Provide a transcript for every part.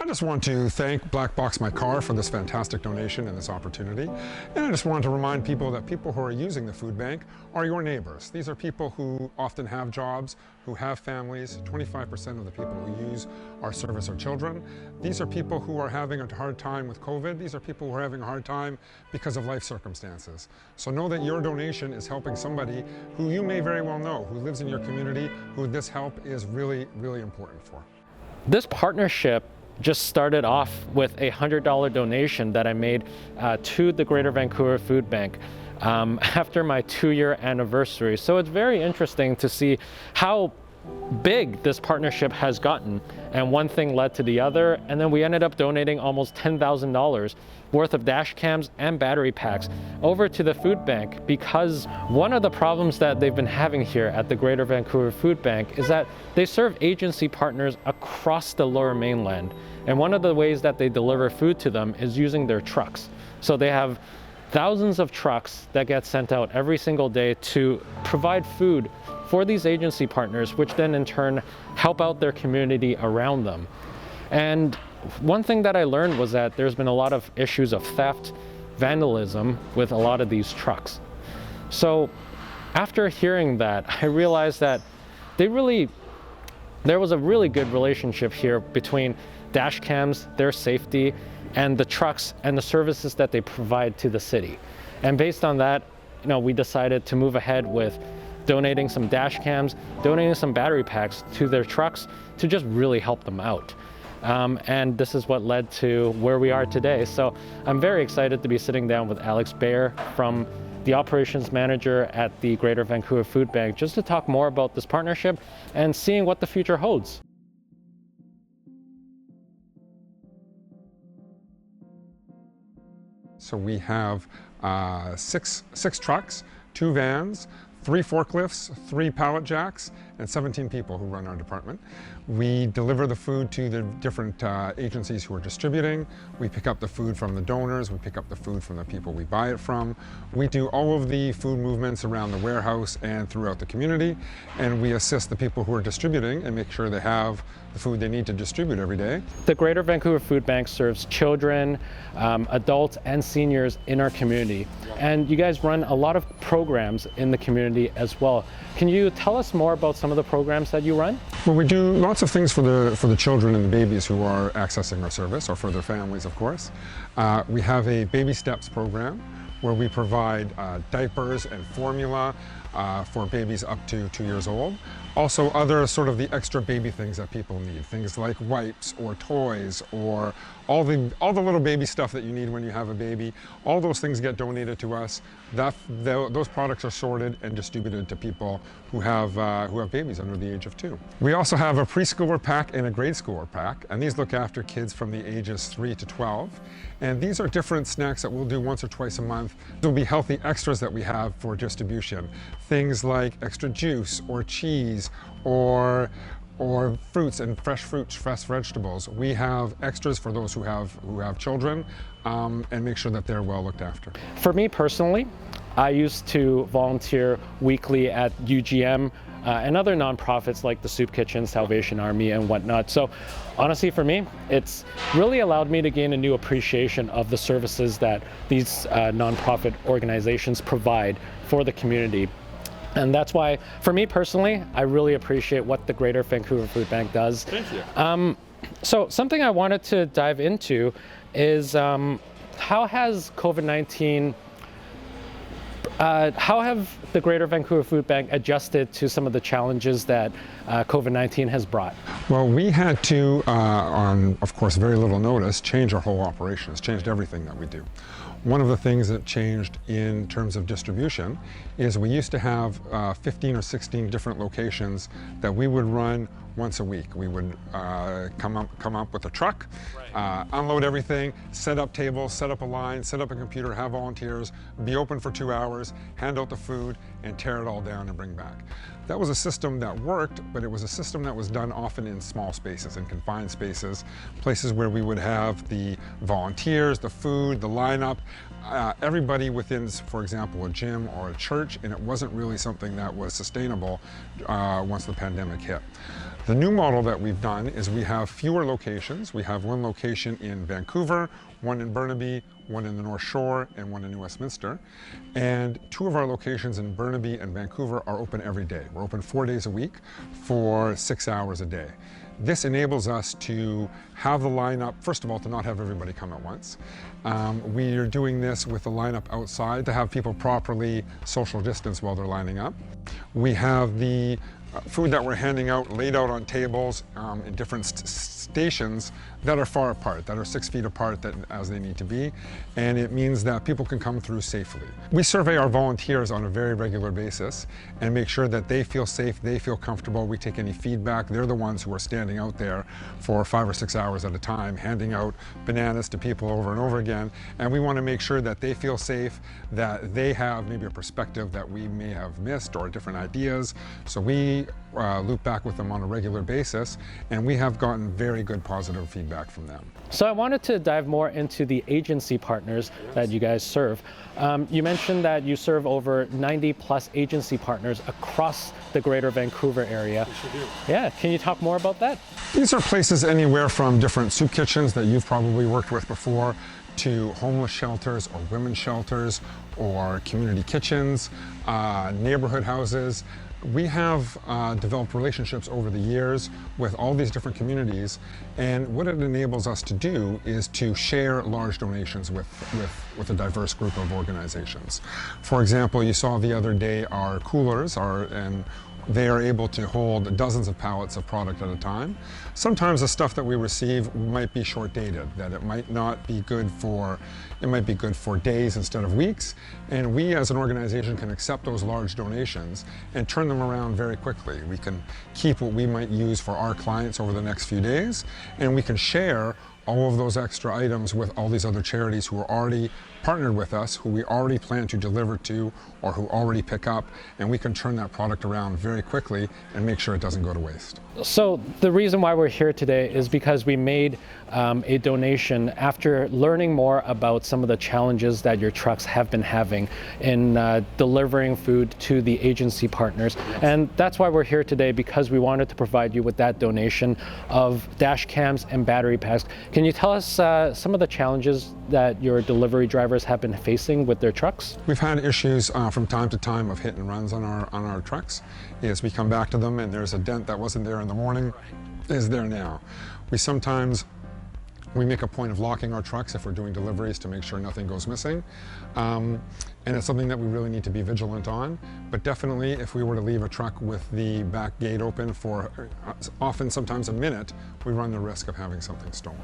I just want to thank BlackboxMyCar for this fantastic donation and this opportunity. And I just want to remind people that people who are using the food bank are your neighbors. These are people who often have jobs, who have families. 25% of the people who use our service are children. These are people who are having a hard time with COVID. These are people who are having a hard time because of life circumstances. So know that your donation is helping somebody who you may very well know, who lives in your community, who this help is really, really important for. This partnership just started off with a $100 donation that I made to the Greater Vancouver Food Bank after my 2-year anniversary. So it's very interesting to see how big this partnership has gotten, and one thing led to the other, and then we ended up donating almost $10,000 worth of dash cams and battery packs over to the food bank, because one of the problems that they've been having here at the Greater Vancouver Food Bank is that they serve agency partners across the Lower Mainland, and one of the ways that they deliver food to them is using their trucks. So they have thousands of trucks that get sent out every single day to provide food for these agency partners, which then in turn help out their community around them. And one thing that I learned was that there's been a lot of issues of theft, vandalism with a lot of these trucks. So after hearing that, I realized that there was a really good relationship here between dash cams, their safety, and the trucks and the services that they provide to the city. And based on that, we decided to move ahead with donating some dash cams, donating some battery packs to their trucks to just really help them out. And this is what led to where we are today. So I'm very excited to be sitting down with Alex Bayer, from the operations manager at the Greater Vancouver Food Bank, just to talk more about this partnership and seeing what the future holds. So we have six trucks, 2 vans, 3 forklifts, 3 pallet jacks, and 17 people who run our department. We deliver the food to the different agencies who are distributing. We pick up the food from the donors. We pick up the food from the people we buy it from. We do all of the food movements around the warehouse and throughout the community. And we assist the people who are distributing and make sure they have the food they need to distribute every day. The Greater Vancouver Food Bank serves children, adults, and seniors in our community. And you guys run a lot of programs in the community as well. Can you tell us more about some of the programs that you run? Well, we do lots of things for the children and the babies who are accessing our service, or for their families, of course. We have a Baby Steps program where we provide diapers and formula for babies up to 2 years old. Also other sort of the extra baby things that people need, things like wipes or toys or all the little baby stuff that you need when you have a baby. All those things get donated to us. Those products are sorted and distributed to people who have babies under the age of 2. We also have a preschooler pack and a grade schooler pack, and these look after kids from the ages 3 to 12. And these are different snacks that we'll do once or twice a month. There will be healthy extras that we have for distribution. Things like extra juice or cheese or fruits and fresh fruits, fresh vegetables. We have extras for those who have children and make sure that they're well looked after. For me personally, I used to volunteer weekly at UGM and other nonprofits like the Soup Kitchen, Salvation Army, and whatnot. So honestly, for me, it's really allowed me to gain a new appreciation of the services that these nonprofit organizations provide for the community. And that's why, for me personally, I really appreciate what the Greater Vancouver Food Bank does. Thank you. So something I wanted to dive into is how has COVID-19, how have the Greater Vancouver Food Bank adjusted to some of the challenges that COVID-19 has brought? Well, we had to, on of course very little notice, change our whole operation. It's changed everything that we do. One of the things that changed in terms of distribution is we used to have 15 or 16 different locations that we would run once a week. We would come up with a truck, unload everything, set up tables, set up a line, set up a computer, have volunteers, be open for 2 hours, hand out the food, and tear it all down and bring back. That was a system that worked, but it was a system that was done often in small spaces, in confined spaces, places where we would have the volunteers, the food, the lineup, everybody within, for example, a gym or a church, and it wasn't really something that was sustainable once the pandemic hit. The new model that we've done is we have fewer locations. We have one location in Vancouver, one in Burnaby, one in the North Shore, and one in New Westminster. And two of our locations in Burnaby and Vancouver are open every day. We're open 4 days a week for 6 hours a day. This enables us to have the lineup, first of all, to not have everybody come at once. We are doing this with the lineup outside to have people properly social distance while they're lining up. We have the food that we're handing out laid out on tables in different stations that are far apart, that are 6 feet apart as they need to be, and it means that people can come through safely. We survey our volunteers on a very regular basis and make sure that they feel safe, they feel comfortable. We take any feedback. They're the ones who are standing out there for 5 or 6 hours at a time, handing out bananas to people over and over again, and we want to make sure that they feel safe, that they have maybe a perspective that we may have missed or different ideas. So we loop back with them on a regular basis, and we have gotten very good positive feedback from them. So I wanted to dive more into the agency partners that you guys serve. You mentioned that you serve over 90 plus agency partners across the Greater Vancouver area. Yes, you do. Yeah, can you talk more about that? These are places anywhere from different soup kitchens that you've probably worked with before, to homeless shelters or women's shelters or community kitchens, neighborhood houses. We have developed relationships over the years with all these different communities, and what it enables us to do is to share large donations with a diverse group of organizations. For example, you saw the other day our coolers and they are able to hold dozens of pallets of product at a time. Sometimes the stuff that we receive might be short dated, that it might not be good for, it might be good for days instead of weeks. And we as an organization can accept those large donations and turn them around very quickly. We can keep what we might use for our clients over the next few days, and we can share all of those extra items with all these other charities who are already partnered with us, who we already plan to deliver to, or who already pick up, and we can turn that product around very quickly and make sure it doesn't go to waste. So the reason why we're here today is because we made a donation after learning more about some of the challenges that your trucks have been having in delivering food to the agency partners. And that's why we're here today, because we wanted to provide you with that donation of dash cams and battery packs. Can you tell us some of the challenges that your delivery drivers have been facing with their trucks? We've had issues from time to time of hit and runs on our trucks. As we come back to them and there's a dent that wasn't there in the morning, is there now. We make a point of locking our trucks if we're doing deliveries to make sure nothing goes missing. And it's something that we really need to be vigilant on. But definitely, if we were to leave a truck with the back gate open for often sometimes a minute, we run the risk of having something stolen.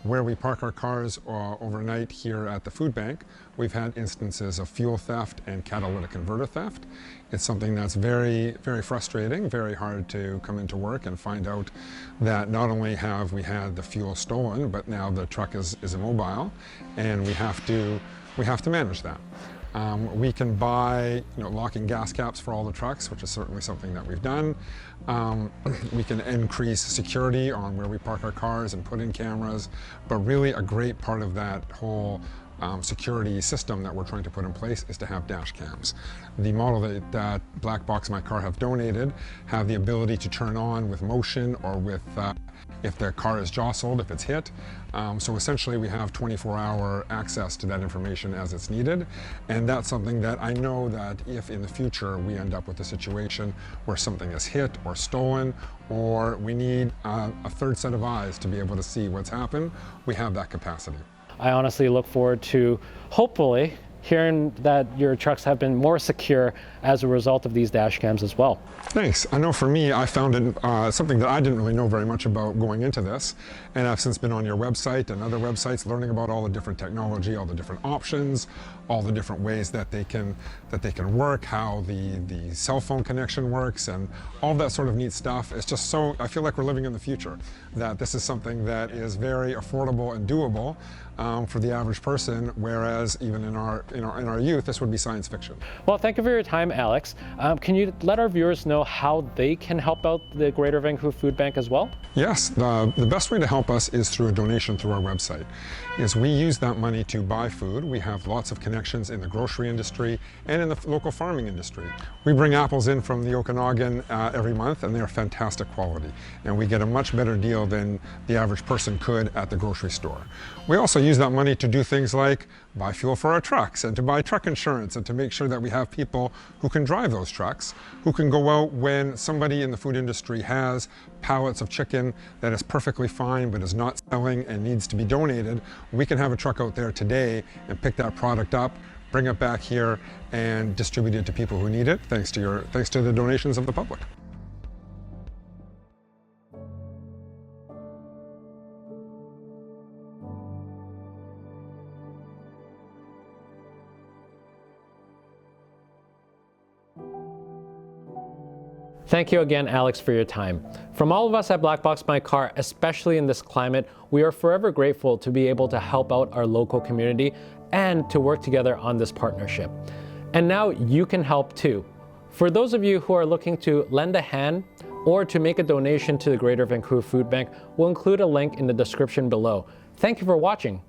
Where we park our cars overnight here at the food bank, we've had instances of fuel theft and catalytic converter theft. It's something that's very, very frustrating, very hard to come into work and find out that not only have we had the fuel stolen, but now the truck is immobile, and we have to manage that. We can buy locking gas caps for all the trucks, which is certainly something that we've done. We can increase security on where we park our cars and put in cameras, but really a great part of that whole security system that we're trying to put in place is to have dash cams. The model that BlackboxMyCar have donated have the ability to turn on with motion or with if the car is jostled, if it's hit. So essentially we have 24-hour access to that information as it's needed. And that's something that I know that if in the future we end up with a situation where something is hit or stolen, or we need a third set of eyes to be able to see what's happened, we have that capacity. I honestly look forward to hopefully hearing that your trucks have been more secure as a result of these dash cams as well. Thanks. I know for me, I found it something that I didn't really know very much about going into this, and I've since been on your website and other websites learning about all the different technology, all the different options, all the different ways that they can work, how the cell phone connection works, and all that sort of neat stuff. It's just so, I feel like we're living in the future, that this is something that is very affordable and doable. for the average person, whereas even in our youth, this would be science fiction. Well, thank you for your time, Alex. Can you let our viewers know how they can help out the Greater Vancouver Food Bank as well? Yes, the best way to help us is through a donation through our website. We use that money to buy food. We have lots of connections in the grocery industry and in the local farming industry. We bring apples in from the Okanagan every month, and they're fantastic quality. And we get a much better deal than the average person could at the grocery store. We also use that money to do things like buy fuel for our trucks and to buy truck insurance and to make sure that we have people who can drive those trucks, who can go out when somebody in the food industry has pallets of chicken that is perfectly fine but is not selling and needs to be donated. We can have a truck out there today and pick that product up, bring it back here, and distribute it to people who need it, thanks to the donations of the public. Thank you again, Alex, for your time. From all of us at BlackboxMyCar, especially in this climate, we are forever grateful to be able to help out our local community and to work together on this partnership. And now you can help too. For those of you who are looking to lend a hand or to make a donation to the Greater Vancouver Food Bank, we'll include a link in the description below. Thank you for watching.